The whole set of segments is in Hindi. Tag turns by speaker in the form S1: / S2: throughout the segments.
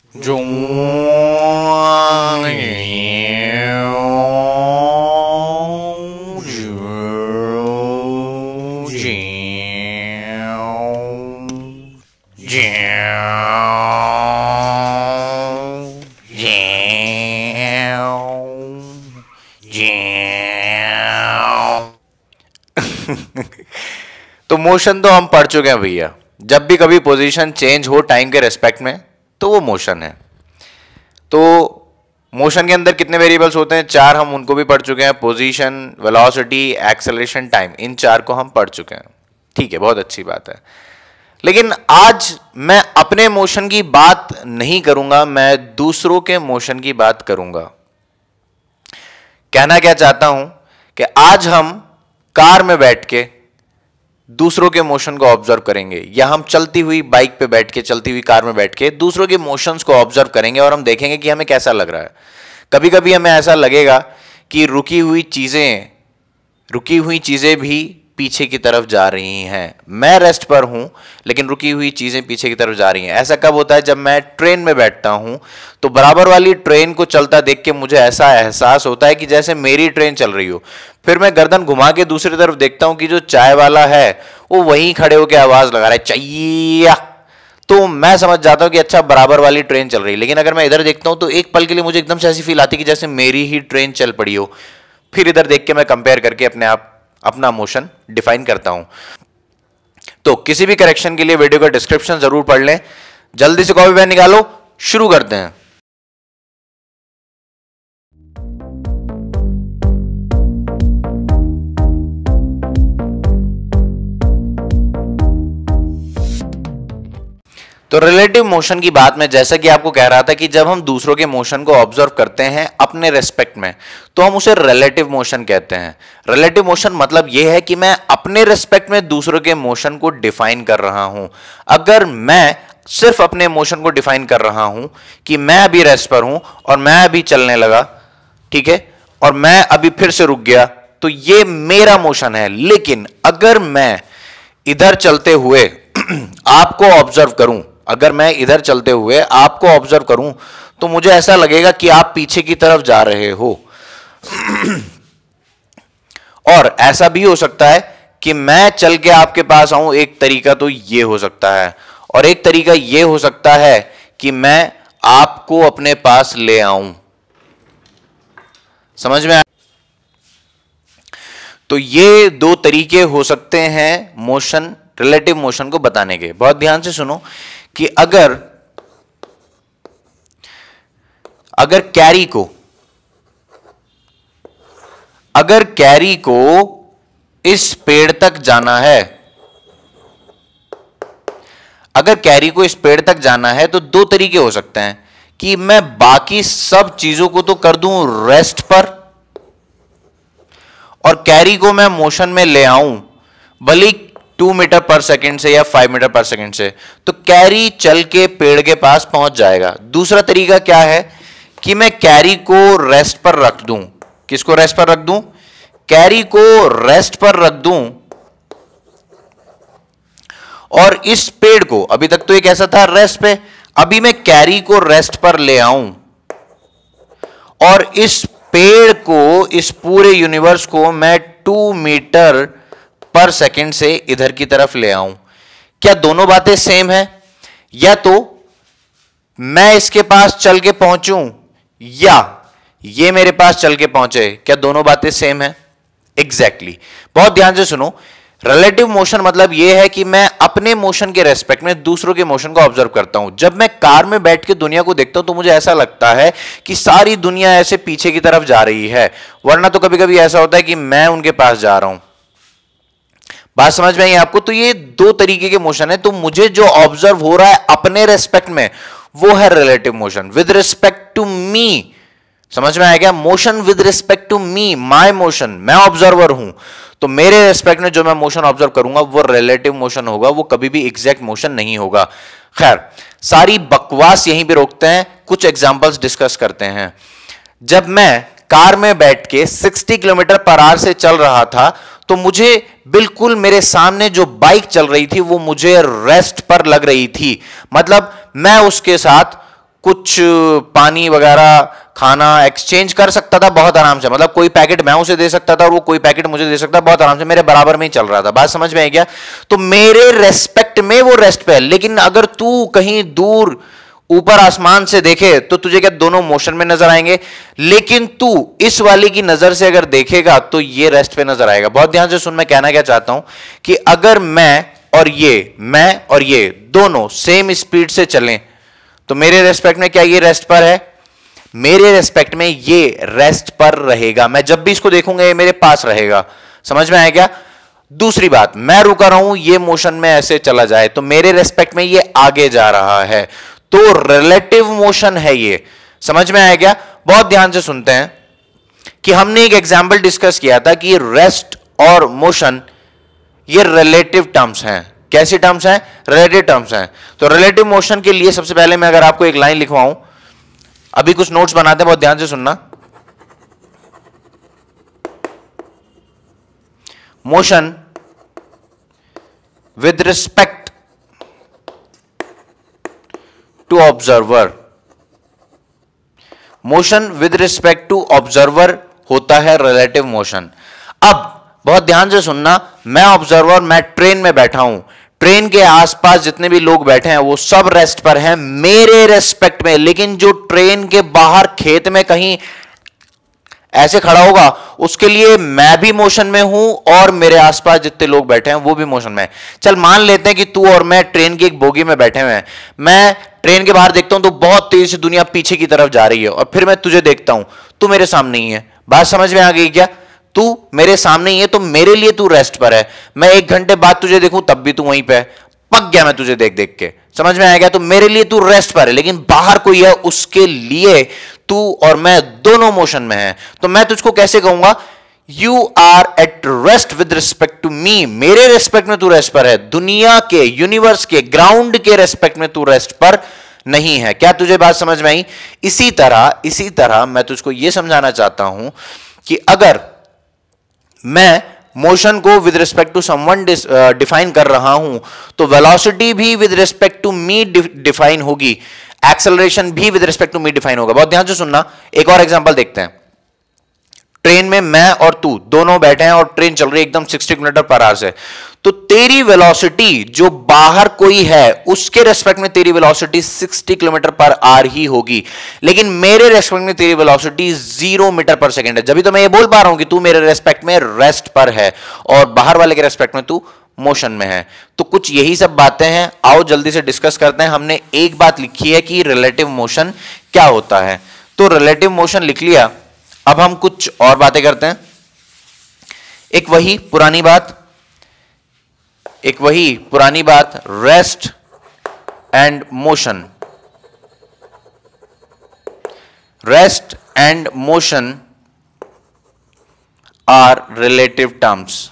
S1: तो मोशन तो हम पढ़ चुके हैं भैया। जब भी कभी पोजीशन चेंज हो टाइम के रेस्पेक्ट में तो वो मोशन है। तो मोशन के अंदर कितने वेरिएबल्स होते हैं? 4, हम उनको भी पढ़ चुके हैं। पोजीशन, वेलोसिटी, एक्सेलरेशन, टाइम, इन 4 को हम पढ़ चुके हैं। ठीक है, बहुत अच्छी बात है। लेकिन आज मैं अपने मोशन की बात नहीं करूंगा, मैं दूसरों के मोशन की बात करूंगा। कहना क्या चाहता हूं कि आज हम कार में बैठ के दूसरों के मोशन को ऑब्जर्व करेंगे, या हम चलती हुई बाइक पे बैठ के, चलती हुई कार में बैठ के दूसरों के मोशंस को ऑब्जर्व करेंगे और हम देखेंगे कि हमें कैसा लग रहा है। कभी कभी हमें ऐसा लगेगा कि रुकी हुई चीजें भी पीछे की तरफ जा रही हैं। मैं रेस्ट पर हूं लेकिन रुकी हुई चीजें पीछे की तरफ जा रही हैं। ऐसा कब होता है? जब मैं ट्रेन में बैठता हूं तो बराबर वाली ट्रेन को चलता देख के मुझे ऐसा एहसास होता है कि जैसे मेरी ट्रेन चल रही हो। फिर मैं गर्दन घुमा के दूसरी तरफ देखता हूं कि जो चाय वाला है वो वहीं खड़े होकर आवाज लगा रहा है, चाहिए। तो मैं समझ जाता हूं कि अच्छा, बराबर वाली ट्रेन चल रही है। लेकिन अगर मैं इधर देखता हूं तो एक पल के लिए मुझे एकदम से ऐसी फील आती है कि जैसे मेरी ही ट्रेन चल पड़ी हो। फिर इधर देख के मैं कंपेयर करके अपना मोशन डिफाइन करता हूं। तो किसी भी करेक्शन के लिए वीडियो का डिस्क्रिप्शन जरूर पढ़ लें। जल्दी से कॉपी पेन निकालो, शुरू करते हैं। तो रिलेटिव मोशन की बात में जैसा कि आपको कह रहा था कि जब हम दूसरों के मोशन को ऑब्जर्व करते हैं अपने रेस्पेक्ट में तो हम उसे रिलेटिव मोशन कहते हैं। रिलेटिव मोशन मतलब यह है कि मैं अपने रेस्पेक्ट में दूसरों के मोशन को डिफाइन कर रहा हूं। अगर मैं सिर्फ अपने मोशन को डिफाइन कर रहा हूं कि मैं अभी रेस्ट पर हूं और मैं अभी चलने लगा, ठीक है, और मैं अभी फिर से रुक गया, तो ये मेरा मोशन है। लेकिन अगर मैं इधर चलते हुए आपको ऑब्जर्व करूं, अगर मैं इधर चलते हुए आपको ऑब्जर्व करूं तो मुझे ऐसा लगेगा कि आप पीछे की तरफ जा रहे हो। और ऐसा भी हो सकता है कि मैं चल के आपके पास आऊं। एक तरीका तो ये हो सकता है, और एक तरीका ये हो सकता है कि मैं आपको अपने पास ले आऊं। समझ में आया? तो ये 2 तरीके हो सकते हैं मोशन, रिलेटिव मोशन को बताने के। बहुत ध्यान से सुनो कि अगर कैरी को इस पेड़ तक जाना है, अगर कैरी को इस पेड़ तक जाना है तो 2 तरीके हो सकते हैं कि मैं बाकी सब चीजों को तो कर दूं रेस्ट पर और कैरी को मैं मोशन में ले आऊं, भले 2 मीटर पर सेकंड से या 5 मीटर पर सेकंड से, तो कैरी चल के पेड़ के पास पहुंच जाएगा। दूसरा तरीका क्या है कि मैं कैरी को रेस्ट पर रख दूं। किसको रेस्ट पर रख दूं? कैरी को रेस्ट पर रख दूं और इस पेड़ को, अभी तक तो एक ऐसा था रेस्ट पे, अभी मैं कैरी को रेस्ट पर ले आऊं और इस पेड़ को, इस पूरे यूनिवर्स को मैं 2 मीटर पर सेकंड से इधर की तरफ ले आऊं। क्या दोनों बातें सेम है? या तो मैं इसके पास चल के पहुंचूं या ये मेरे पास चल के पहुंचे। क्या दोनों बातें सेम है? एग्जैक्टली। बहुत ध्यान से सुनो, रिलेटिव मोशन मतलब यह है कि मैं अपने मोशन के रेस्पेक्ट में दूसरों के मोशन को ऑब्जर्व करता हूं। जब मैं कार में बैठ के दुनिया को देखता हूं तो मुझे ऐसा लगता है कि सारी दुनिया ऐसे पीछे की तरफ जा रही है, वरना तो कभी कभी ऐसा होता है कि मैं उनके पास जा रहा हूं। बात समझ में आई आपको? तो ये 2 तरीके के मोशन है। तो मुझे जो ऑब्जर्व हो रहा है अपने रेस्पेक्ट में वो है relative motion, with respect to me. समझ में आएगा? Motion with respect to me, my motion. मैं ऑब्जर्वर हूं तो मेरे रेस्पेक्ट में जो मैं मोशन ऑब्जर्व करूंगा वो रिलेटिव मोशन होगा, वो कभी भी एग्जैक्ट मोशन नहीं होगा। खैर, सारी बकवास यहीं पे रोकते हैं, कुछ एग्जांपल्स डिस्कस करते हैं। जब मैं कार में बैठ के 60 किलोमीटर पर आवर से चल रहा था तो मुझे बिल्कुल मेरे सामने जो बाइक चल रही थी वो मुझे रेस्ट पर लग रही थी। मतलब मैं उसके साथ कुछ पानी वगैरह खाना एक्सचेंज कर सकता था बहुत आराम से, मतलब कोई पैकेट मैं उसे दे सकता था और वो कोई पैकेट मुझे दे सकता था, बहुत आराम से मेरे बराबर में ही चल रहा था। बात समझ में आई क्या? तो मेरे रेस्पेक्ट में वो रेस्ट पे है। लेकिन अगर तू कहीं दूर ऊपर आसमान से देखे तो तुझे क्या दोनों मोशन में नजर आएंगे, लेकिन तू इस वाली की नजर से अगर देखेगा तो ये रेस्ट पे नजर आएगा। बहुत ध्यान से सुन, मैं कहना क्या चाहता हूं कि अगर मैं और ये दोनों सेम स्पीड से चलें तो मेरे रेस्पेक्ट में क्या ये रेस्ट पर है? मेरे रेस्पेक्ट में ये रेस्ट पर रहेगा। मैं जब भी इसको देखूंगा ये मेरे पास रहेगा। समझ में आया क्या? दूसरी बात, मैं रुका रहा हूं, ये मोशन में ऐसे चला जाए तो मेरे रेस्पेक्ट में ये आगे जा रहा है, तो रिलेटिव मोशन है ये। समझ में आया क्या? बहुत ध्यान से सुनते हैं कि हमने एक एग्जाम्पल डिस्कस किया था कि रेस्ट और मोशन ये रिलेटिव टर्म्स हैं। कैसी टर्म्स हैं? रिलेटिव टर्म्स हैं। तो रिलेटिव मोशन के लिए सबसे पहले मैं अगर आपको एक लाइन लिखवाऊं, अभी कुछ नोट्स बनाते हैं, बहुत ध्यान से सुनना। Motion with respect to observer, motion with respect to observer होता है रिलेटिव मोशन। अब बहुत ध्यान से सुनना, मैं ऑब्जर्वर, मैं ट्रेन में बैठा हूं, ट्रेन के आसपास जितने भी लोग बैठे हैं वो सब रेस्ट पर हैं मेरे रेस्पेक्ट में, लेकिन जो ट्रेन के बाहर खेत में कहीं ऐसे खड़ा होगा उसके लिए मैं भी मोशन में हूं और मेरे आसपास जितने लोग बैठे हैं वो भी मोशन में है। चल मान लेते हैं कि तू और मैं ट्रेन की एक बोगी में बैठे हुए हैं, मैं ट्रेन के बाहर देखता हूं तो बहुत तेजी से दुनिया पीछे की तरफ जा रही है, और फिर मैं तुझे देखता हूं, तू मेरे सामने ही है। बात समझ में आ गई क्या? तू मेरे सामने ही है तो मेरे लिए तू रेस्ट पर है। मैं 1 घंटे बाद तुझे देखूं तब भी तू वहीं पे है, पक गया मैं तुझे देख देख के। समझ में आएगा? तो मेरे लिए तू रेस्ट पर है, लेकिन बाहर कोई है उसके लिए तू और मैं दोनों मोशन में हैं। तो मैं तुझको कैसे कहूंगा? You are at rest with respect to me, मेरे रेस्पेक्ट में तू रेस्ट पर है, दुनिया के, यूनिवर्स के, ग्राउंड के रेस्पेक्ट में तू रेस्ट पर नहीं है। क्या तुझे बात समझ में आई? इसी तरह मैं तुझको यह समझाना चाहता हूं कि अगर मैं मोशन को with respect to someone define कर रहा हूं तो वेलोसिटी भी with respect to me define होगी, एक्सेलरेशन भी with respect to me define होगा। बहुत ध्यान से सुनना, एक और एग्जांपल देखते हैं। ट्रेन में मैं और तू दोनों बैठे हैं और ट्रेन चल रही है एकदम 60 किलोमीटर पर आवर से, तो तेरी वेलोसिटी जो बाहर कोई है उसके रेस्पेक्ट में तेरी वेलोसिटी 60 किलोमीटर पर आवर ही होगी, लेकिन मेरे रेस्पेक्ट में तेरी वेलोसिटी 0 मीटर पर सेकंड है। जब तो मैं ये बोल पा रहा हूं कि तू मेरे रेस्पेक्ट में रेस्ट पर है और बाहर वाले के रेस्पेक्ट में तू मोशन में है। तो कुछ यही सब बातें हैं, आओ जल्दी से डिस्कस करते हैं। हमने एक बात लिखी है कि रिलेटिव मोशन क्या होता है, तो रिलेटिव मोशन लिख लिया। अब हम कुछ और बातें करते हैं। एक वही पुरानी बात, rest and motion. Rest and motion are relative terms.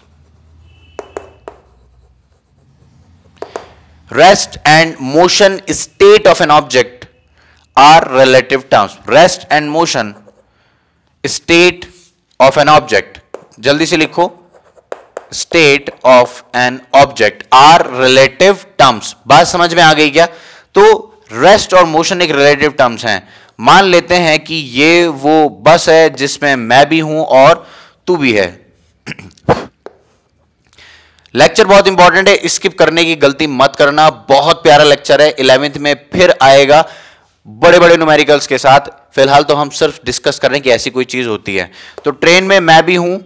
S1: Rest and motion state of an object are relative terms. Rest and motion state of an object, जल्दी से लिखो, state of an object are relative terms. बात समझ में आ गई क्या? तो रेस्ट और मोशन एक रिलेटिव टर्म्स हैं। मान लेते हैं कि ये वो बस है जिसमें मैं भी हूं और तू भी है। लेक्चर बहुत इंपॉर्टेंट है, स्किप करने की गलती मत करना, बहुत प्यारा लेक्चर है। 11th में फिर आएगा बड़े बड़े न्यूमेरिकल्स के साथ। फिलहाल तो हम सिर्फ डिस्कस कर रहे हैं कि ऐसी कोई चीज होती है। तो ट्रेन में मैं भी हूं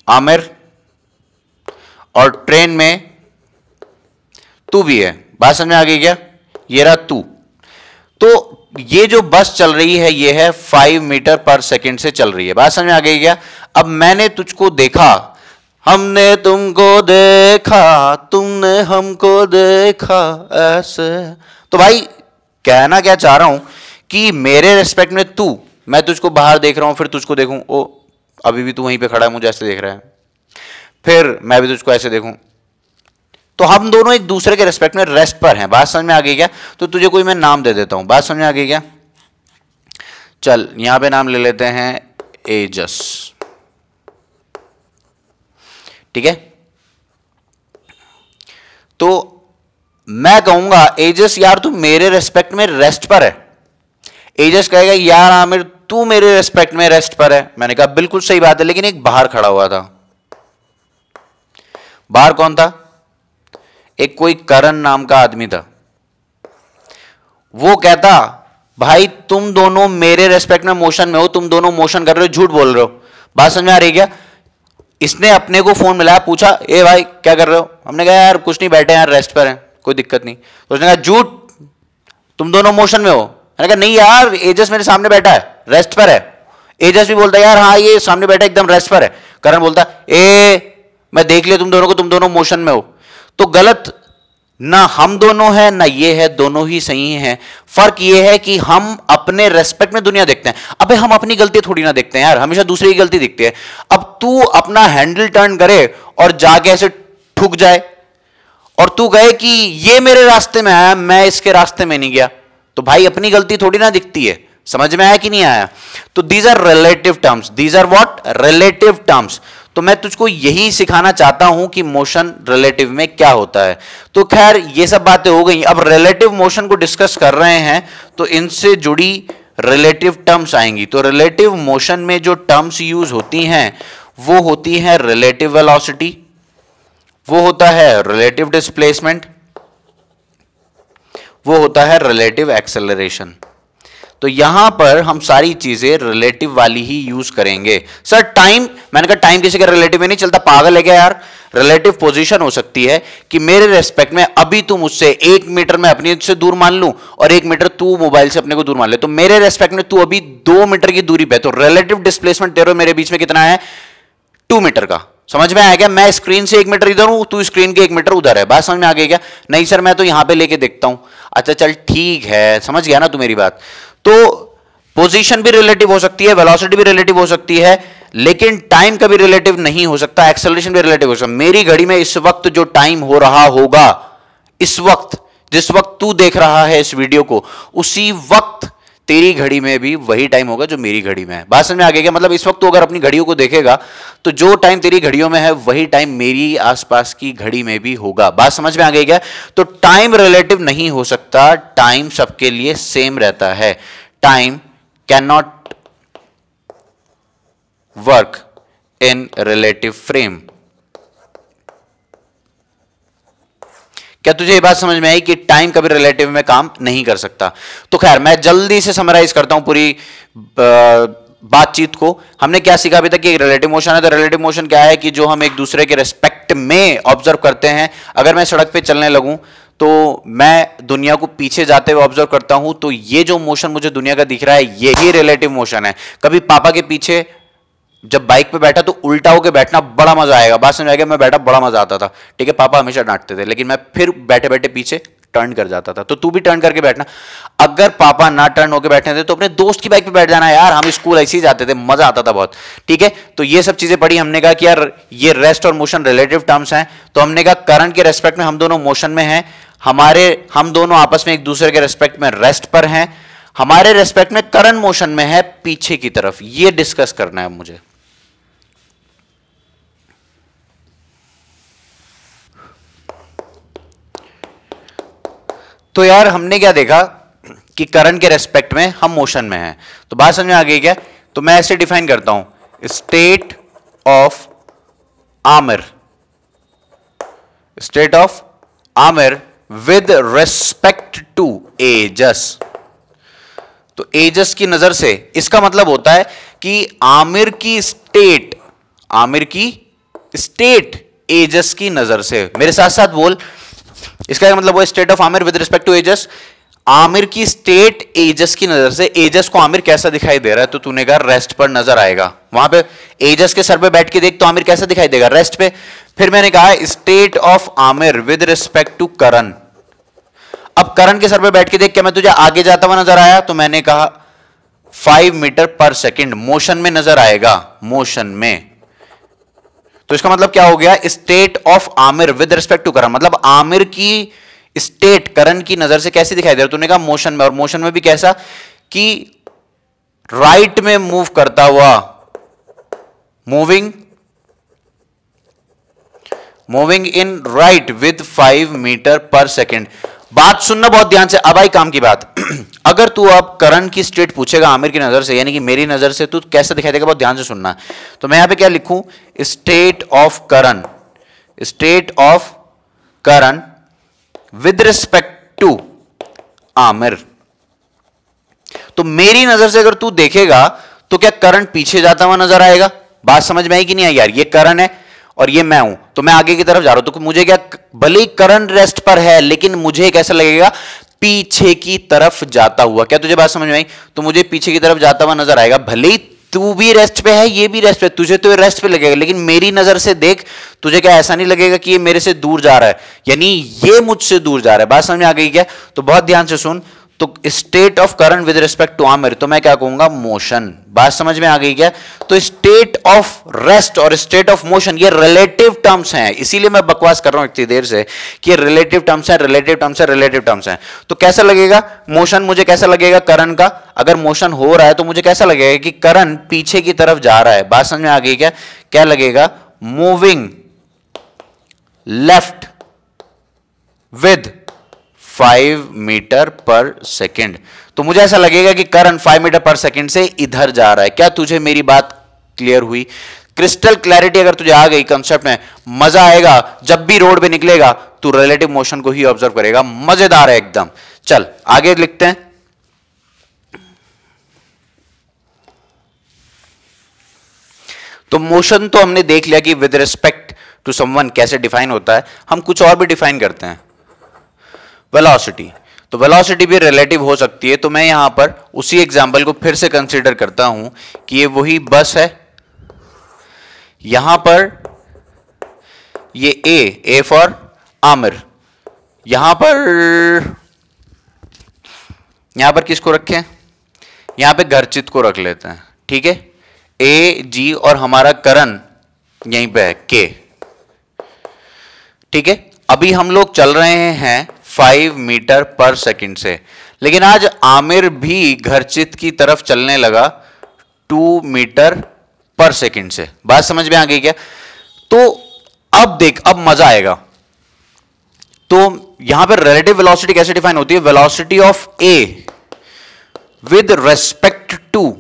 S1: आमिर और ट्रेन में तू भी है। बात समझ में आ गई क्या? ये रहा तू। तो ये जो बस चल रही है ये है 5 मीटर पर सेकंड से चल रही है। बात समझ में आ गई क्या? अब मैंने तुझको देखा, हमने तुमको देखा, तुमने हमको देखा ऐसे। तो भाई कहना क्या चाह रहा हूं कि मेरे रेस्पेक्ट में तू, मैं तुझको बाहर देख रहा हूं, फिर तुझको देखूं, ओ अभी भी तू वहीं पे खड़ा है, मुझे ऐसे देख रहा है, फिर मैं भी तुझको ऐसे देखूं, तो हम दोनों एक दूसरे के रेस्पेक्ट में रेस्ट पर हैं। बात समझ में आ गई क्या? तो तुझे कोई मैं नाम दे देता हूं। बात समझ में आ गई क्या? चल यहां पे नाम ले लेते हैं एजस, ठीक है? तो मैं कहूंगा एजस यार तू मेरे रेस्पेक्ट में रेस्ट पर है, एजस कहेगा यार आमिर तू मेरे रेस्पेक्ट में रेस्ट पर है। मैंने कहा बिल्कुल सही बात है, लेकिन एक बाहर खड़ा हुआ था। बाहर कौन था? एक कोई करण नाम का आदमी था। वो कहता भाई तुम दोनों मेरे रेस्पेक्ट में मोशन में हो, तुम दोनों मोशन कर रहे हो, झूठ बोल रहे हो। बात समझ में आ रही क्या? इसने अपने को फोन मिलाया, पूछा ए भाई क्या कर रहे हो? हमने कहा यार कुछ नहीं, बैठे यार रेस्ट पर हैं, कोई दिक्कत नहीं। तो उसने कहा झूठ, तुम दोनों मोशन में हो। मैंने कहा नहीं यार एजस मेरे सामने बैठा है, रेस्ट पर है। एजस भी बोलता है यार हाँ ये सामने बैठा एकदम रेस्ट पर है। करण बोलता ए मैं देख लिया तुम दोनों को, तुम दोनों मोशन में हो। तो गलत ना हम दोनों हैं ना ये है, दोनों ही सही हैं। फर्क ये है कि हम अपने रेस्पेक्ट में दुनिया देखते हैं। अबे हम अपनी गलती थोड़ी ना देखते हैं यार, हमेशा दूसरे की गलती दिखती है। अब तू अपना हैंडल टर्न करे और जाके ऐसे ठुक जाए और तू कहे कि ये मेरे रास्ते में आया, मैं इसके रास्ते में नहीं गया, तो भाई अपनी गलती थोड़ी ना दिखती है। समझ में आया कि नहीं आया? तो these are relative terms, these are what? Relative terms. तो मैं तुझको यही सिखाना चाहता हूं कि मोशन रिलेटिव में क्या होता है। तो खैर ये सब बातें हो गई, अब रिलेटिव मोशन को डिस्कस कर रहे हैं तो इनसे जुड़ी रिलेटिव टर्म्स आएंगी। तो रिलेटिव मोशन में जो टर्म्स यूज होती हैं वो होती है रिलेटिव वेलोसिटी, वो होता है रिलेटिव डिस्प्लेसमेंट, वो होता है रिलेटिव एक्सेलरेशन। तो यहां पर हम सारी चीजें रिलेटिव वाली ही यूज करेंगे। सर टाइम, मैंने कहा टाइम किसी का रिलेटिव में नहीं चलता, पागल है क्या यार? रिलेटिव पोजीशन हो सकती है कि मेरे रेस्पेक्ट में अभी तू मुझसे 1 मीटर में अपने से दूर मान लूं और 1 मीटर तू मोबाइल से अपने को दूर मान ले, तो मेरे रेस्पेक्ट में तू अभी 2 मीटर की दूरी पे, तो रिलेटिव डिस्प्लेसमेंट तेरे और मेरे बीच में कितना है? 2 मीटर का। समझ में आया क्या? मैं स्क्रीन से 1 मीटर इधर हूं, तू स्क्रीन के 1 मीटर उधर है। बात समझ में आ गई क्या? नहीं सर मैं तो यहां पे लेके देखता हूं। अच्छा चल ठीक है, समझ गया ना तू मेरी बात? तो पोजीशन भी रिलेटिव हो सकती है, वेलोसिटी भी रिलेटिव हो सकती है, लेकिन टाइम कभी रिलेटिव नहीं हो सकता, एक्सेलरेशन भी रिलेटिव हो सकता। मेरी घड़ी में इस वक्त जो टाइम हो रहा होगा, इस वक्त जिस वक्त तू देख रहा है इस वीडियो को, उसी वक्त तेरी घड़ी में भी वही टाइम होगा जो मेरी घड़ी में है। बात समझ में आ गई क्या? मतलब इस वक्त तो अगर अपनी घड़ियों को देखेगा तो जो टाइम तेरी घड़ियों में है वही टाइम मेरी आसपास की घड़ी में भी होगा। बात समझ में आ गई क्या? तो टाइम रिलेटिव नहीं हो सकता, टाइम सबके लिए सेम रहता है। Time can not work in relative frame. क्या तुझे ये बात समझ में आई कि टाइम कभी रिलेटिव में काम नहीं कर सकता? तो खैर मैं जल्दी से समराइज करता हूं पूरी बातचीत को। हमने क्या सीखा अभी तक कि रिलेटिव मोशन है। तो रिलेटिव मोशन क्या है कि जो हम एक दूसरे के रिस्पेक्ट में ऑब्जर्व करते हैं। अगर मैं सड़क पे चलने लगूं तो मैं दुनिया को पीछे जाते हुए ऑब्जर्व करता हूं, तो ये जो मोशन मुझे दुनिया का दिख रहा है यही रिलेटिव मोशन है। कभी पापा के पीछे जब बाइक पे बैठा तो उल्टा होके बैठना बड़ा मजा आएगा। बात समझ आ गया? मैं बैठा बड़ा मजा आता था, ठीक है। पापा हमेशा डांटते थे, लेकिन मैं फिर बैठे बैठे पीछे टर्न कर जाता था। तो तू भी टर्न करके बैठना। अगर पापा ना टर्न होके बैठे थे तो अपने दोस्त की बाइक पे बैठ जाना यार। हम स्कूल ऐसे ही जाते थे, मजा आता था बहुत, ठीक है। तो ये सब चीजें पढ़ी। हमने कहा कि यार ये रेस्ट और मोशन रिलेटिव टर्म्स हैं। तो हमने कहा करंट के रेस्पेक्ट में हम दोनों मोशन में हैं, हम दोनों आपस में एक दूसरे के रेस्पेक्ट में रेस्ट पर हैं, हमारे रेस्पेक्ट में करंट मोशन में है पीछे की तरफ। ये डिस्कस करना है मुझे। तो यार हमने क्या देखा कि करंट के रेस्पेक्ट में हम मोशन में हैं। तो बात समझ में आ गई क्या? तो मैं ऐसे डिफाइन करता हूं, state of Aamir, state of Aamir with respect to Ajas. तो एजस की नजर से इसका मतलब होता है कि आमिर की स्टेट एजस की नजर से। मेरे साथ साथ बोल, इसका मतलब वो state of Aamir with respect to Ajas, Aamir की स्टेट एजस की नजर से। एजस को आमिर कैसा दिखाई दे रहा है? तो तूने कहा रेस्ट पर नजर आएगा। वहां पे एजस के सर पे बैठ के देख तो आमिर कैसा दिखाई देगा? रेस्ट पे। फिर मैंने कहा state of Aamir with respect to Karan. अब करण के सर पे बैठ के देख, क्या मैं तुझे आगे जाता हुआ नजर आया? तो मैंने कहा 5 मीटर पर सेकेंड मोशन में नजर आएगा, मोशन में। तो इसका मतलब क्या हो गया? State of Aamir with respect to Karan, मतलब आमिर की स्टेट करण की नजर से कैसी दिखाई दे रहा? तूने कहा मोशन में, और मोशन में भी कैसा कि राइट में मूव करता हुआ, moving moving in right with 5 metre पर सेकेंड। बात सुनना बहुत ध्यान से। अब आई काम की बात। अगर तू अब करण की स्टेट पूछेगा आमिर की नजर से, यानी कि मेरी नजर से, तू कैसा दिखाई देगा बहुत ध्यान से सुनना। तो मैं यहां पे क्या लिखूं, state of Karan, state of Karan with respect to Aamir. तो मेरी नजर से अगर तू देखेगा तो क्या करण पीछे जाता हुआ नजर आएगा? बात समझ में आई कि नहीं आई यार? ये करण है और ये मैं हूं, तो मैं आगे की तरफ जा रहा हूं, तो मुझे क्या, भले ही करण रेस्ट पर है लेकिन मुझे कैसा लगेगा, पीछे की तरफ जाता हुआ। क्या तुझे बात समझ में आई? तो मुझे पीछे की तरफ जाता हुआ नजर आएगा। भले ही तू भी रेस्ट पे है, ये भी रेस्ट पे, तुझे तो रेस्ट पे लगेगा, लेकिन मेरी नजर से देख, तुझे क्या ऐसा नहीं लगेगा कि ये मेरे से दूर जा रहा है, यानी ये मुझसे दूर जा रहा है। बात समझ में आ गई क्या? तो बहुत ध्यान से सुन। तो state of current with respect to Aamir, तो मैं क्या कहूंगा, मोशन। बात समझ में आ गई क्या? तो स्टेट ऑफ रेस्ट और स्टेट ऑफ मोशन ये रिलेटिव टर्म्स हैं, इसीलिए मैं बकवास कर रहा हूं इतनी देर से कि रिलेटिव टर्म्स हैं, रिलेटिव टर्म्स हैं, रिलेटिव टर्म्स हैं। तो कैसा लगेगा मोशन, मुझे कैसा लगेगा करण का, अगर मोशन हो रहा है तो मुझे कैसा लगेगा कि करण पीछे की तरफ जा रहा है। बात समझ में आ गई क्या? क्या लगेगा, मूविंग लेफ्ट विद 5 मीटर पर सेकेंड। तो मुझे ऐसा लगेगा कि करंट 5 मीटर पर सेकेंड से इधर जा रहा है। क्या तुझे मेरी बात क्लियर हुई? क्रिस्टल क्लैरिटी अगर तुझे आ गई कंसेप्ट में, मजा आएगा। जब भी रोड पे निकलेगा तू रिलेटिव मोशन को ही ऑब्जर्व करेगा, मजेदार है एकदम। चल आगे लिखते हैं। तो मोशन तो हमने देख लिया कि विद रिस्पेक्ट टू समवन कैसे डिफाइन होता है। हम कुछ और भी डिफाइन करते हैं, वेलोसिटी। तो वेलोसिटी भी रिलेटिव हो सकती है। तो मैं यहां पर उसी एग्जांपल को फिर से कंसीडर करता हूं कि ये वही बस है, यहां पर ये ए फॉर आमिर, यहां पर किसको रखें, यहां पे घरचित को रख लेते हैं, ठीक है। ए जी और हमारा करण यहीं पे है के, ठीक है। अभी हम लोग चल रहे हैं 5 मीटर पर सेकंड से, लेकिन आज आमिर भी घरचित की तरफ चलने लगा 2 मीटर पर सेकंड से। बात समझ में आ गई क्या? तो अब देख, अब मजा आएगा। तो यहां पर रिलेटिव वेलोसिटी कैसे डिफाइन होती है, velocity of A with respect to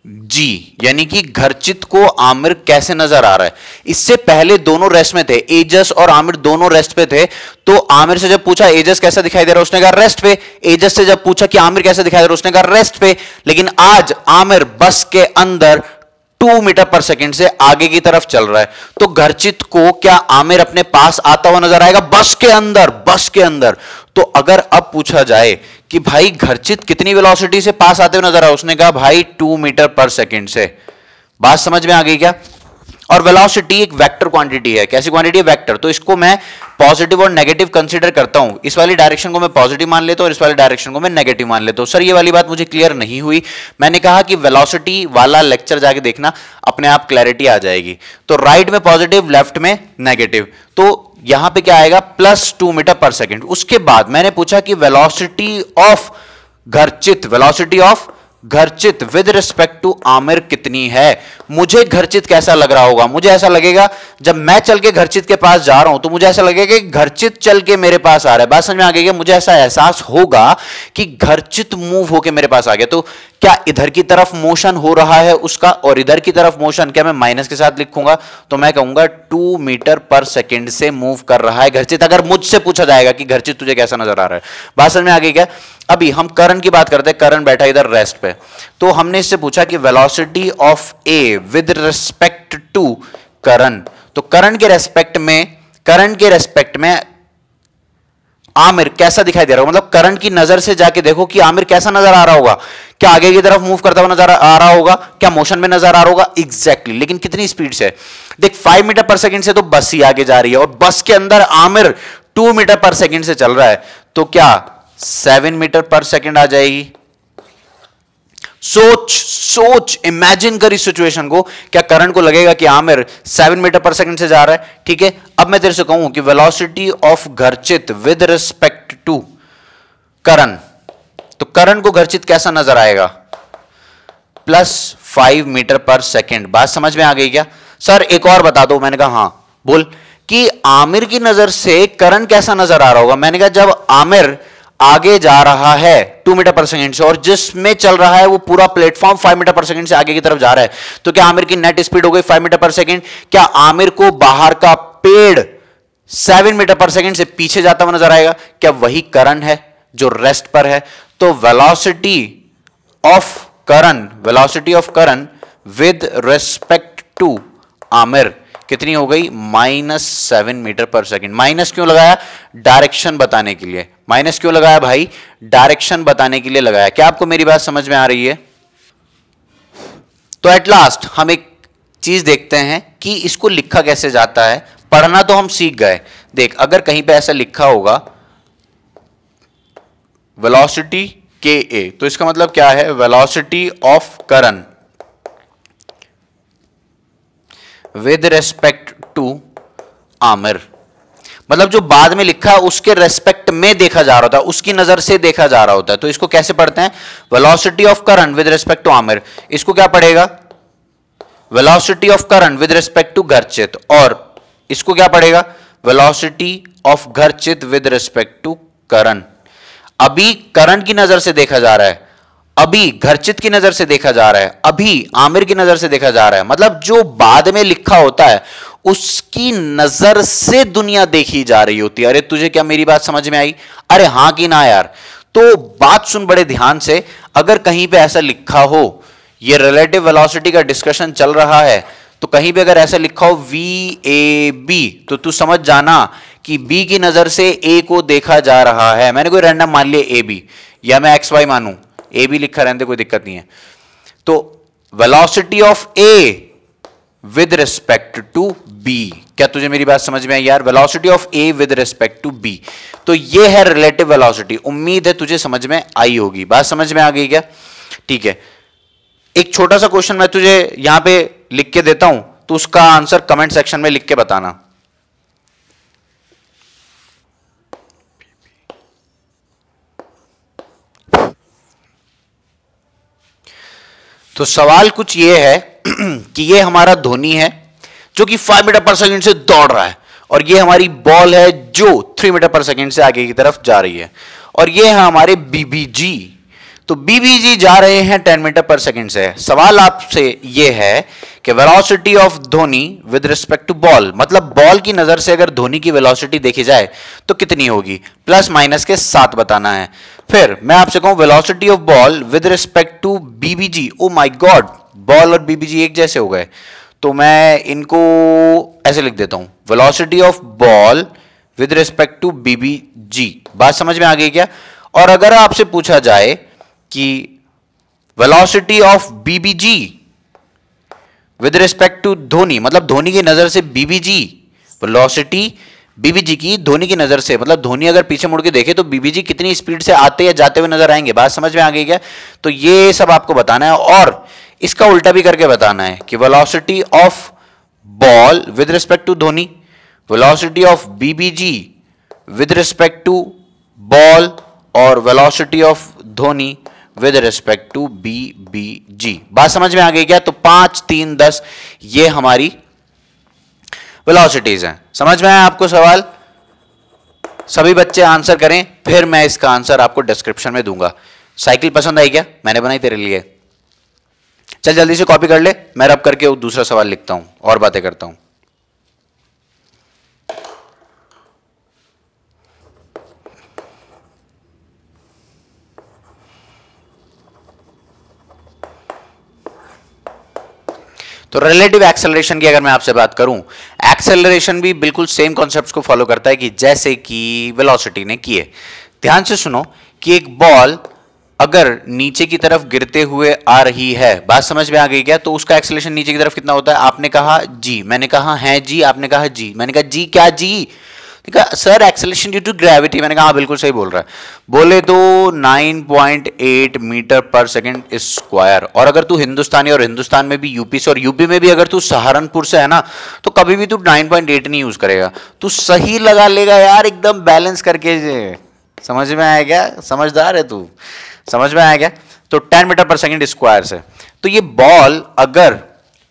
S1: G, यानी कि घरचित को आमिर कैसे नजर आ रहा है। इससे पहले दोनों रेस्ट में थे, एजस और आमिर दोनों रेस्ट पे थे। तो आमिर से जब पूछा एजस कैसा दिखाई दे रहा है, उसने कहा रेस्ट पे। एजस से जब पूछा कि आमिर कैसा दिखाई दे रहा है, उसने कहा रेस्ट पे। लेकिन आज आमिर बस के अंदर 2 मीटर पर सेकंड से आगे की तरफ चल रहा है। तो घरचित को क्या आमिर अपने पास आता हुआ नजर आएगा बस के अंदर, बस के अंदर। तो अगर अब पूछा जाए कि भाई घरचित कितनी वेलोसिटी से पास आते हुए नजर आया, उसने कहा भाई 2 मीटर पर सेकंड से। बात समझ में आ गई क्या? और वेलोसिटी एक वेक्टर क्वांटिटी है। कैसी क्वांटिटी है? वेक्टर। तो इसको मैं पॉजिटिव और नेगेटिव कंसीडर करता हूं। इस वाली डायरेक्शन को मैं पॉजिटिव मान लेता हूं और इस वाली डायरेक्शन को मैं नेगेटिव मान लेता हूं। सर ये वाली बात मुझे क्लियर नहीं हुई। मैंने कहा कि वेलोसिटी वाला लेक्चर जाके देखना, अपने आप क्लैरिटी आ जाएगी। तो राइट में पॉजिटिव, लेफ्ट में नेगेटिव। तो यहां पे क्या आएगा, +2 मीटर पर सेकेंड। उसके बाद मैंने पूछा कि velocity of Gharchit, velocity of घरचित with respect to Aamir कितनी है। मुझे घरचित कैसा लग रहा होगा? मुझे ऐसा लगेगा जब मैं चल के घरचित के पास जा रहा हूं तो मुझे ऐसा लगेगा कि घरचित चल के मेरे पास आ रहा है। बात समझ में आ गई? मुझे ऐसा एहसास होगा कि घरचित मूव होके मेरे पास आ गया। तो क्या इधर की तरफ मोशन हो रहा है उसका और इधर की तरफ मोशन, क्या मैं माइनस के साथ लिखूंगा? तो मैं कहूंगा 2 मीटर पर सेकेंड से मूव कर रहा है घरचित। अगर मुझसे पूछा जाएगा कि घरचित तुझे कैसा नजर आ रहा है। बात समझ में आ गई क्या? अभी हम करण की बात करते हैं। करण बैठा इधर रेस्ट पे। तो हमने इससे पूछा कि velocity of A with respect to Karan. तो करण के रेस्पेक्ट में आमिर कैसा दिखाई दे रहा होगा, मतलब करंट की नजर से जाके देखो कि आमिर कैसा नजर आ रहा होगा। क्या आगे की तरफ मूव करता हुआ नजर आ रहा होगा? क्या मोशन में नजर आ रहा होगा? एग्जैक्टली। लेकिन कितनी स्पीड से? देख 5 मीटर पर सेकंड से तो बस ही आगे जा रही है और बस के अंदर आमिर 2 मीटर पर सेकंड से चल रहा है। तो क्या 7 मीटर पर सेकंड आ जाएगी? सोच इमेजिन कर इस सिचुएशन को। क्या करंट को लगेगा कि आमिर 7 मीटर पर सेकंड से जा रहा है? ठीक है, अब मैं तेरे से कहूं कि velocity of घरचित with respect to Karan, तो करण को घरचित कैसा नजर आएगा? +5 मीटर पर सेकंड। बात समझ में आ गई क्या? सर एक और बता दो। मैंने कहा हां बोल। कि आमिर की नजर से करण कैसा नजर आ रहा होगा। मैंने कहा जब आमिर आगे जा रहा है 2 मीटर पर सेकंड से और जिसमें चल रहा है वो पूरा प्लेटफॉर्म 5 मीटर पर सेकंड से आगे की तरफ जा रहा है, तो क्या आमिर की नेट स्पीड हो गई 5 मीटर पर सेकंड? क्या आमिर को बाहर का पेड़ 7 मीटर पर सेकंड से पीछे जाता हुआ नजर आएगा? क्या वही करण है जो रेस्ट पर है? तो velocity of Karan with respect to Aamir कितनी हो गई? -7 मीटर पर सेकंड। माइनस क्यों लगाया? डायरेक्शन बताने के लिए। माइनस क्यों लगाया भाई? डायरेक्शन बताने के लिए लगाया। क्या आपको मेरी बात समझ में आ रही है? तो एट लास्ट हम एक चीज देखते हैं कि इसको लिखा कैसे जाता है। पढ़ना तो हम सीख गए। देख, अगर कहीं पे ऐसा लिखा होगा वेलोसिटी के ए, तो इसका मतलब क्या है? Velocity of current with respect to Aamir, मतलब जो बाद में लिखा है उसके रेस्पेक्ट में देखा जा रहा होता है, उसकी नजर से देखा जा रहा होता है। तो इसको कैसे पढ़ते हैं? Velocity of current with respect to Aamir. इसको क्या पढ़ेगा? Velocity of current with respect to घरचित। और इसको क्या पढ़ेगा? Velocity of घरचित with respect to Karan. अभी करण की नजर से देखा जा रहा है, अभी घरचित की नजर से देखा जा रहा है, अभी आमिर की नजर से देखा जा रहा है। मतलब जो बाद में लिखा होता है उसकी नजर से दुनिया देखी जा रही होती है। अरे तुझे क्या मेरी बात समझ में आई? अरे हां कि ना यार? तो बात सुन बड़े ध्यान से। अगर कहीं पे ऐसा लिखा हो, ये रिलेटिव वेलोसिटी का डिस्कशन चल रहा है, तो कहीं पे अगर ऐसा लिखा हो VAB, तो तू समझ जाना कि B की नजर से A को देखा जा रहा है। मैंने कोई रैंडम मान लिया AB, या मैं XY मानूं, AB लिखा रहने दे, कोई दिक्कत नहीं है। तो velocity of A with respect to B, क्या तुझे मेरी बात समझ में आई यार? Velocity of A with respect to B, तो ये है रिलेटिव वेलोसिटी। उम्मीद है तुझे समझ में आई होगी। बात समझ में आ गई क्या? ठीक है, एक छोटा सा क्वेश्चन मैं तुझे यहां पे लिख के देता हूं, तो उसका आंसर कमेंट सेक्शन में लिख के बताना। तो सवाल कुछ ये है कि ये हमारा धोनी है जो कि 5 मीटर पर सेकंड से दौड़ रहा है, और ये हमारी बॉल है जो 3 मीटर पर सेकंड से आगे की तरफ जा रही है, और ये है हमारे BBG। तो BBG जा रहे हैं 10 मीटर पर सेकंड से। सवाल आपसे ये है कि velocity of Dhoni with respect to ball, मतलब बॉल की नजर से अगर धोनी की वेलोसिटी देखी जाए तो कितनी होगी? प्लस माइनस के साथ बताना है। फिर मैं आपसे कहूं velocity of ball with respect to BBG। Oh my god, ball और BBG एक जैसे हो गए, तो मैं इनको ऐसे लिख देता हूं, velocity of ball with respect to BBG। बात समझ में आ गई क्या? और अगर आपसे पूछा जाए कि velocity of BBG with respect to Dhoni, मतलब धोनी की नजर से BBG, वेलोसिटी BBG की धोनी की नजर से, मतलब धोनी अगर पीछे मुड़ के देखे तो BBG कितनी स्पीड से आते या जाते हुए नजर आएंगे। बात समझ में आ गई क्या? तो ये सब आपको बताना है, और इसका उल्टा भी करके बताना है कि velocity of ball with respect to Dhoni, velocity of BBG with respect to ball, और velocity of Dhoni with respect to BBG। बात समझ में आ गई क्या? तो 5, 3, 10 ये हमारी वेलोसिटीज हैं। समझ में आया आपको सवाल? सभी बच्चे आंसर करें, फिर मैं इसका आंसर आपको डिस्क्रिप्शन में दूंगा। साइकिल पसंद आई क्या? मैंने बनाई तेरे लिए। चल जल्दी से कॉपी कर ले, मैं रब करके दूसरा सवाल लिखता हूं और बातें करता हूं। तो रिलेटिव एक्सेलरेशन की अगर मैं आपसे बात करूं, एक्सेलरेशन भी बिल्कुल सेम कॉन्सेप्ट्स को फॉलो करता है कि जैसे कि वेलोसिटी ने किए। ध्यान से सुनो कि एक बॉल अगर नीचे की तरफ गिरते हुए आ रही है, बात समझ में आ गई क्या? तो उसका एक्सेलरेशन नीचे की तरफ कितना होता है? आपने कहा जी, मैंने कहा है जी, आपने कहा जी, मैंने कहा जी क्या जी? Sir acceleration due to gravity. मैंने कहा हाँ बिल्कुल सही बोल रहा है। बोले तो 9.8 मीटर पर सेकंड स्क्वायर। और अगर तू हिंदुस्तानी और हिंदुस्तान में भी यूपी से, और यूपी में भी अगर तू सहारनपुर से है ना, तो कभी भी तू 9.8 नहीं यूज करेगा, तू सही लगा लेगा यार, एकदम बैलेंस करके। समझ में आया क्या? समझदार है तू, समझ में आया क्या? तो 10 मीटर पर सेकंड स्क्वायर से, तो ये बॉल अगर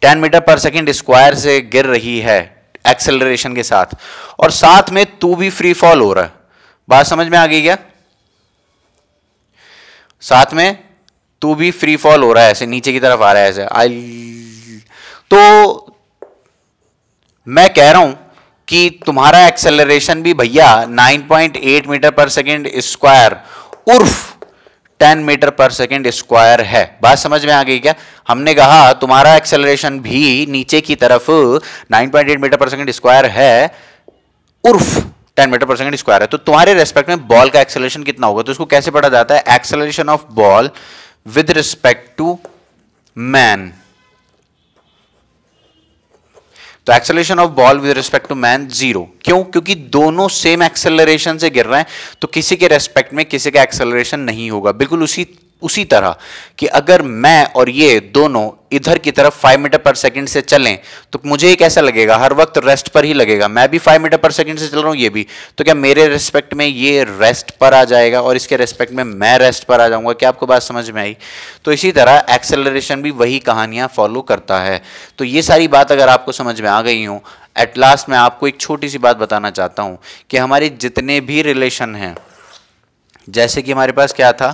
S1: 10 मीटर पर सेकंड स्क्वायर से गिर रही है, एक्सेलरेशन के साथ, और साथ में तू भी फ्री फॉल हो रहा है। बात समझ में आ गई क्या? साथ में तू भी फ्री फॉल हो रहा है, ऐसे नीचे की तरफ आ रहा है ऐसे। तो मैं कह रहा हूं कि तुम्हारा एक्सेलरेशन भी भैया 9.8 मीटर पर सेकेंड स्क्वायर उर्फ 10 मीटर पर सेकेंड स्क्वायर है। बात समझ में आ गई क्या? हमने कहा तुम्हारा एक्सेलरेशन भी नीचे की तरफ 9.8 मीटर पर सेकेंड स्क्वायर है उर्फ 10 मीटर पर सेकेंड स्क्वायर है। तो तुम्हारे रेस्पेक्ट में बॉल का एक्सेलरेशन कितना होगा? तो इसको कैसे पढ़ा जाता है? Acceleration of ball with respect to man. तो acceleration of ball with respect to man 0। क्यों? क्योंकि दोनों सेम एक्सेलरेशन से गिर रहे हैं, तो किसी के रेस्पेक्ट में किसी का एक्सेलरेशन नहीं होगा। बिल्कुल उसी तरह कि अगर मैं और ये दोनों इधर की तरफ 5 मीटर पर सेकंड से चलें तो मुझे ये कैसा लगेगा? हर वक्त रेस्ट पर ही लगेगा। मैं भी 5 मीटर पर सेकंड से चल रहा हूं, ये भी, तो क्या मेरे रेस्पेक्ट में ये रेस्ट पर आ जाएगा और इसके रेस्पेक्ट में मैं रेस्ट पर आ जाऊंगा? क्या आपको बात समझ में आई? तो इसी तरह एक्सेलरेशन भी वही कहानियां फॉलो करता है। तो ये सारी बात अगर आपको समझ में आ गई हो, एट लास्ट मैं आपको एक छोटी सी बात बताना चाहता हूं कि हमारे जितने भी रिलेशन हैं, जैसे कि हमारे पास क्या था,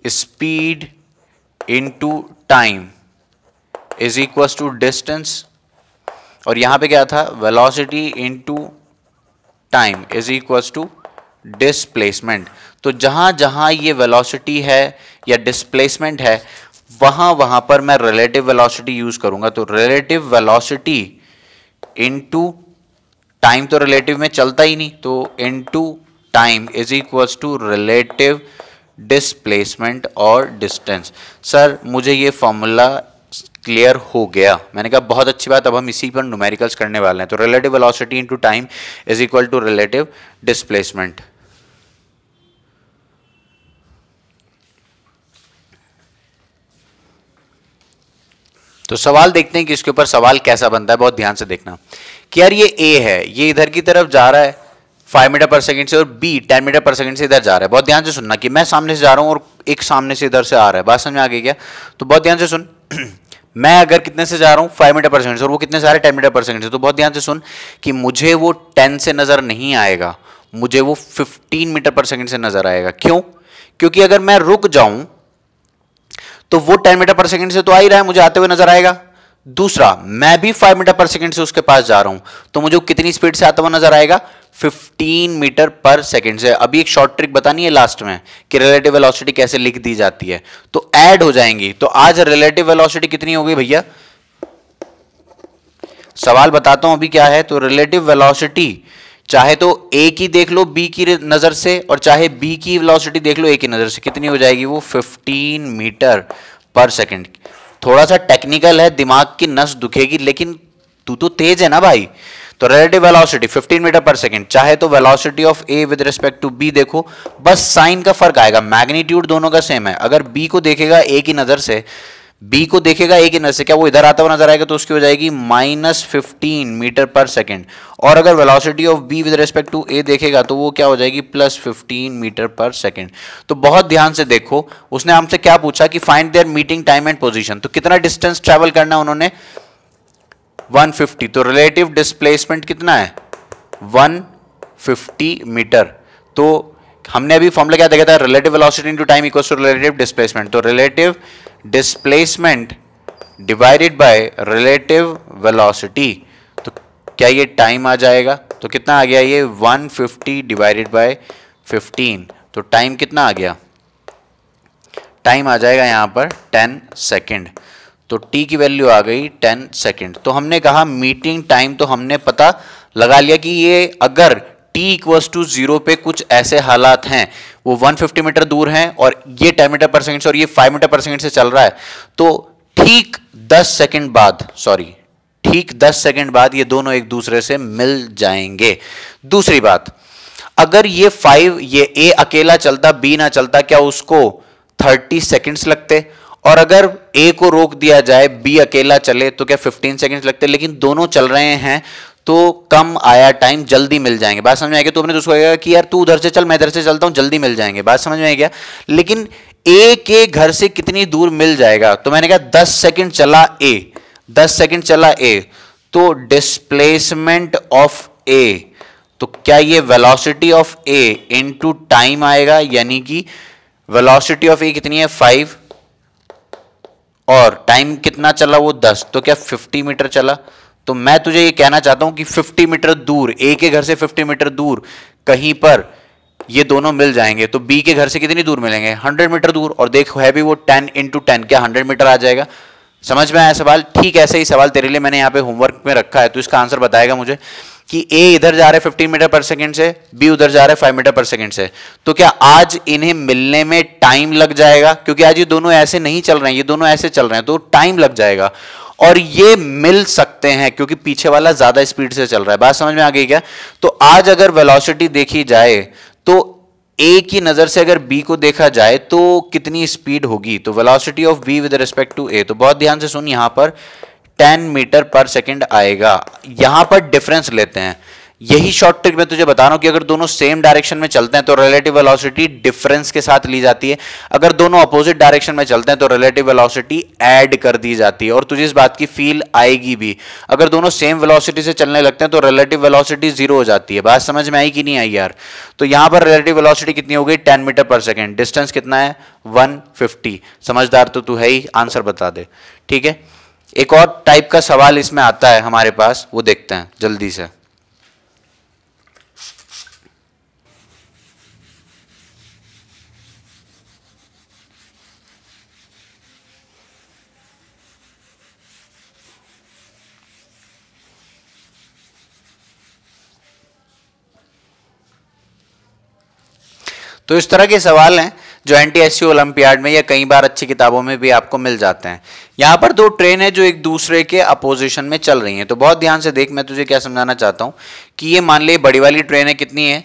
S1: speed into time is equals to distance, और यहां पे क्या था, velocity into time is equals to displacement. तो जहां जहां ये वेलोसिटी है या डिस्प्लेसमेंट है, वहां वहां पर मैं रिलेटिव वेलोसिटी यूज करूंगा। तो रिलेटिव वेलोसिटी इनटू टाइम, तो रिलेटिव में चलता ही नहीं, तो into time is equals to relative displacement और डिस्टेंस। सर मुझे ये फॉर्मूला क्लियर हो गया? मैंने कहा बहुत अच्छी बात, अब हम इसी पर न्यूमेरिकल्स करने वाले हैं। तो relative velocity into time is equal to relative displacement. तो सवाल देखते हैं कि इसके ऊपर सवाल कैसा बनता है। बहुत ध्यान से देखना कि यार ये ए है, ये इधर की तरफ जा रहा है 5 मीटर पर सेकंड से, और बी 10 मीटर पर सेकंड से इधर जा रहा है। बहुत ध्यान से सुनना कि मैं सामने से जा रहा हूं और एक सामने से इधर से आ रहा है। बात समझ में आ गई क्या? तो बहुत ध्यान से सुन मैं अगर कितने से जा रहा हूं 5 मीटर पर सेकंड से, और वो कितने से आ रहे हैं 10 मीटर पर सेकंड से, तो बहुत ध्यान से सुन कि मुझे वो 10 से नजर नहीं आएगा, मुझे वो 15 मीटर पर सेकंड से नजर आएगा। क्यों? क्योंकि अगर मैं रुक जाऊं तो वो 10 मीटर पर सेकंड से तो आ ही रहा है, मुझे आते हुए नजर आएगा। दूसरा, मैं भी 5 मीटर पर सेकंड से उसके पास जा रहा हूं, तो मुझे कितनी स्पीड से आता हुआ नजर आएगा? 15 मीटर पर सेकंड से। अभी एक शॉर्ट ट्रिक बतानी है लास्ट में कि रिलेटिव वेलोसिटी कैसे लिख दी जाती है, तो ऐड हो जाएंगी। तो आज रिलेटिव वेलोसिटी कितनी हो गई भैया? सवाल बताता हूं अभी क्या है। तो रिलेटिव वेलोसिटी चाहे तो ए की देख लो बी की नजर से, और चाहे बी की वेलोसिटी देख लो ए की नजर से, कितनी हो जाएगी? वो 15 मीटर पर सेकंड। थोड़ा सा टेक्निकल है, दिमाग की नस दुखेगी, लेकिन तू तो तेज है ना भाई। तो relative velocity 15 metre per second, चाहे तो velocity of A with respect to B देखो, बस साइन का फर्क आएगा, मैग्नीट्यूड दोनों का सेम है। अगर बी को देखेगा ए की नजर से, बी को देखेगा ए की नजर से, क्या वो इधर आता हुआ नजर आएगा? तो उसकी हो जाएगी -15 मीटर पर सेकंड। और अगर velocity of B with respect to A देखेगा तो वो क्या हो जाएगी? +15 मीटर पर सेकंड। तो बहुत ध्यान से देखो, उसने हमसे क्या पूछा कि find their meeting time and position. तो कितना डिस्टेंस ट्रेवल करना है उन्होंने? 150। तो रिलेटिव डिस्प्लेसमेंट कितना है? 150 मीटर। तो हमने अभी फॉर्मूला क्या देखा था? Relative velocity into time equals to relative displacement. तो relative displacement divided by relative velocity, तो क्या ये टाइम आ जाएगा? तो कितना आ गया ये? 150 डिवाइडेड बाय 15। तो टाइम कितना आ गया? टाइम आ जाएगा यहां पर 10 सेकेंड। तो t की वैल्यू आ गई 10 सेकेंड। तो हमने कहा मीटिंग टाइम तो हमने पता लगा लिया कि ये अगर t इक्वल्स टू 0 पे कुछ ऐसे हालात हैं, वो 150 मीटर दूर हैं और ये 10 मीटर पर सेकंड से और ये 5 मीटर पर सेकंड से चल रहा है, तो ठीक 10 सेकंड बाद ये दोनों एक दूसरे से मिल जाएंगे। दूसरी बात, अगर ये ए अकेला चलता बी ना चलता, क्या उसको 30 सेकंड्स लगते? और अगर ए को रोक दिया जाए बी अकेला चले तो क्या 15 सेकंड्स लगते? लेकिन दोनों चल रहे हैं तो कम आया टाइम, जल्दी मिल जाएंगे। बात समझ में आएगी? तो अपने दोस्त को कहेगा कि यार तू उधर से चल मैं इधर से चलता हूं, जल्दी मिल जाएंगे। बात समझ में आएगी? लेकिन ए के घर से कितनी दूर मिल जाएगा? तो मैंने कहा 10 सेकंड चला ए, तो डिस्प्लेसमेंट ऑफ ए, तो क्या ये velocity of A into time आएगा, यानी कि वेलोसिटी ऑफ ए कितनी है 5 और टाइम कितना चला वो 10, तो क्या 50 मीटर चला। तो मैं तुझे ये कहना चाहता हूं कि 50 मीटर दूर, ए के घर से 50 मीटर दूर कहीं पर ये दोनों मिल जाएंगे, तो बी के घर से कितनी दूर मिलेंगे 100 मीटर दूर, और देख है भी वो 10 इंटू 10, क्या 100 मीटर आ जाएगा। समझ में आया सवाल। ठीक ऐसे ही सवाल तेरे लिए मैंने यहाँ पे होमवर्क में रखा है, तो इसका आंसर बताएगा मुझे कि ए इधर जा रहा है 15 मीटर पर सेकंड से, बी उधर जा रहा है 5 मीटर पर सेकंड से, तो क्या आज इन्हें मिलने में टाइम लग जाएगा, क्योंकि आज ये दोनों ऐसे नहीं चल रहे हैं, ये दोनों ऐसे चल रहे हैं, तो टाइम लग जाएगा। और ये मिल सकते हैं क्योंकि पीछे वाला ज्यादा स्पीड से चल रहा है। बात समझ में आ गई क्या। तो आज अगर वेलोसिटी देखी जाए तो ए की नजर से अगर बी को देखा जाए तो कितनी स्पीड होगी, तो velocity of B with respect to A, तो बहुत ध्यान से सुन, यहां पर 10 मीटर पर सेकंड आएगा। यहां पर डिफरेंस लेते हैं, यही शॉर्ट ट्रिक मैं तुझे बता रहा हूं कि अगर दोनों सेम डायरेक्शन में चलते हैं तो रिलेटिव वेलोसिटी डिफरेंस के साथ ली जाती है, अगर दोनों अपोजिट डायरेक्शन में चलते हैं तो रिलेटिव वेलोसिटी ऐड कर दी जाती है। और तुझे इस बात की फील आएगी भी, अगर दोनों सेम वेलोसिटी से चलने लगते हैं तो रिलेटिव वेलोसिटी 0 हो जाती है। बात समझ में आई कि नहीं आई यार। तो यहां पर रिलेटिव वेलोसिटी कितनी हो गई 10 मीटर पर सेकेंड, डिस्टेंस कितना है 150। समझदार तो तू है ही, आंसर बता दे। ठीक है, एक और टाइप का सवाल इसमें आता है हमारे पास, वो देखते हैं जल्दी से। तो इस तरह के सवाल हैं जो एनटीएससी ओलंपियाड में या कई बार अच्छी किताबों में भी आपको मिल जाते हैं। यहां पर दो ट्रेन है जो एक दूसरे के अपोजिशन में चल रही हैं, तो बहुत ध्यान से देख, मैं तुझे क्या समझाना चाहता हूं कि ये मान ले बड़ी वाली ट्रेन है, कितनी है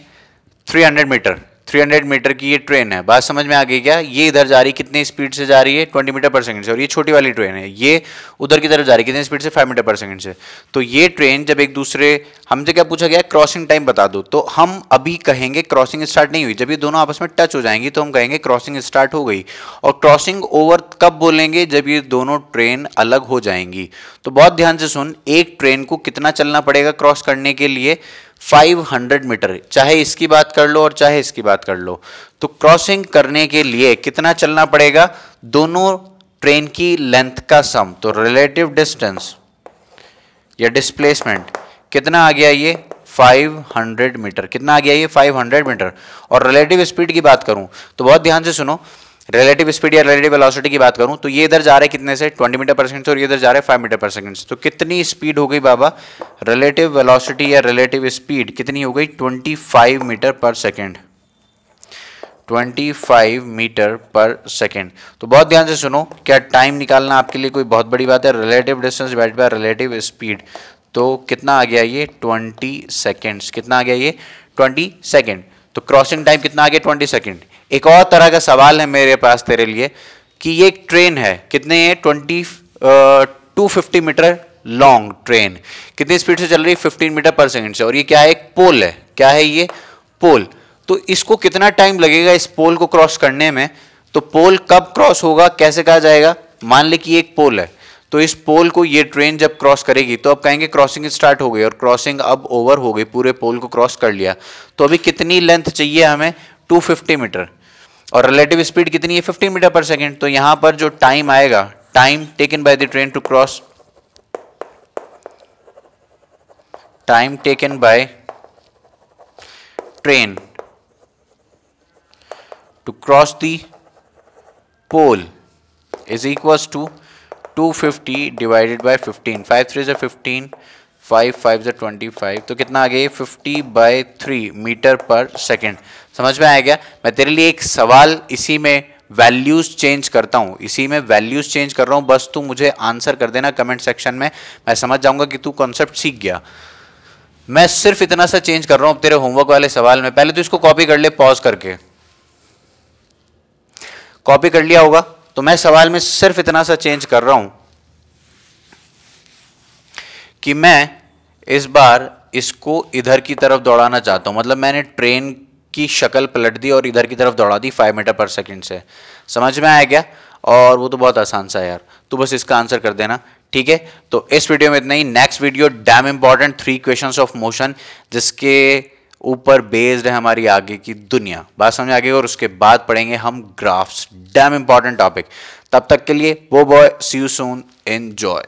S1: 300 मीटर, 300 मीटर की ये ट्रेन है। बात समझ में आ गई क्या। ये इधर जा रही कितनी स्पीड से जा रही है 20 मीटर पर सेकंड से, और ये छोटी वाली ट्रेन है ये उधर की तरफ जा रही है कितनी स्पीड से 5 मीटर पर सेकंड से। तो ये ट्रेन जब एक दूसरे, हमसे क्या पूछा गया क्रॉसिंग टाइम बता दो, तो हम अभी कहेंगे क्रॉसिंग स्टार्ट नहीं हुई, जब ये दोनों आपस में टच हो जाएंगी तो हम कहेंगे क्रॉसिंग स्टार्ट हो गई। और क्रॉसिंग ओवर कब बोलेंगे, जब ये दोनों ट्रेन अलग हो जाएंगी। तो बहुत ध्यान से सुन, एक ट्रेन को कितना चलना पड़ेगा क्रॉस करने के लिए 500 मीटर, चाहे इसकी बात कर लो और चाहे इसकी बात कर लो। तो क्रॉसिंग करने के लिए कितना चलना पड़ेगा, दोनों ट्रेन की लेंथ का सम, तो रिलेटिव डिस्टेंस या डिस्प्लेसमेंट कितना आ गया ये 500 मीटर, कितना आ गया ये 500 मीटर। और रिलेटिव स्पीड की बात करूं तो बहुत ध्यान से सुनो, रिलेटिव स्पीड या रिलेटिव वेलोसिटी की बात करूं तो ये इधर जा रहा है कितने से 20 मीटर पर सेकंड से, और ये इधर जा रहा है 5 मीटर पर सेकंड से, तो कितनी स्पीड हो गई बाबा, रिलेटिव वेलोसिटी या रिलेटिव स्पीड कितनी हो गई 25 metre per second, 25 metre per second. तो बहुत ध्यान से सुनो, क्या टाइम निकालना आपके लिए कोई बहुत बड़ी बात है, relative distance divided by relative speed, तो कितना आ गया ये 20 सेकेंड्स, कितना आ गया ये 20 सेकेंड। तो क्रॉसिंग टाइम कितना आ गया 20 सेकेंड। एक और तरह का सवाल है मेरे पास तेरे लिए कि ये एक ट्रेन है, कितने 250 मीटर लॉन्ग ट्रेन, कितनी स्पीड से चल रही है 15 मीटर पर सेकंड से, और ये क्या है एक पोल है, क्या है ये पोल। तो इसको कितना टाइम लगेगा इस पोल को क्रॉस करने में, तो पोल कब क्रॉस होगा कैसे कहा जाएगा, मान ले कि एक पोल है, तो इस पोल को ये ट्रेन जब क्रॉस करेगी तो अब कहेंगे क्रॉसिंग स्टार्ट हो गई, और क्रॉसिंग अब ओवर हो गई, पूरे पोल को क्रॉस कर लिया। तो अभी कितनी लेंथ चाहिए हमें 250 मीटर, और रिलेटिव स्पीड कितनी है 15 मीटर पर सेकंड। तो यहां पर जो टाइम आएगा, time taken by the train to cross, time taken by train to cross the pole is equals to 250 divided by 15, 5 3 से 15, 5 5 से 25, तो कितना आ गया 50/3 मीटर पर सेकंड। समझ में आया क्या। मैं तेरे लिए एक सवाल इसी में वैल्यूज चेंज करता हूं, इसी में वैल्यूज चेंज कर रहा हूं, बस तू मुझे आंसर कर देना कमेंट सेक्शन में, मैं समझ जाऊंगा कि तू कॉन्सेप्ट सीख गया। मैं सिर्फ इतना सा चेंज कर रहा हूं तेरे होमवर्क वाले सवाल में। पहले तो इसको कॉपी कर ले, पॉज करके कॉपी कर लिया होगा। तो मैं सवाल में सिर्फ इतना सा चेंज कर रहा हूं कि मैं इस बार इसको इधर की तरफ दौड़ाना चाहता हूं, मतलब मैंने ट्रेन की शक्ल पलट दी और इधर की तरफ दौड़ा दी 5 मीटर पर सेकंड से। समझ में आया क्या। और वो तो बहुत आसान सा है यार, तो बस इसका आंसर कर देना। ठीक है, तो इस वीडियो में इतना ही। Next video damn important 3 questions of motion, जिसके ऊपर बेस्ड है हमारी आगे की दुनिया। बात समझ आ गई, और उसके बाद पढ़ेंगे हम ग्राफ्स, डैम इंपॉर्टेंट टॉपिक। तब तक के लिए वो bye, see you soon, enjoy.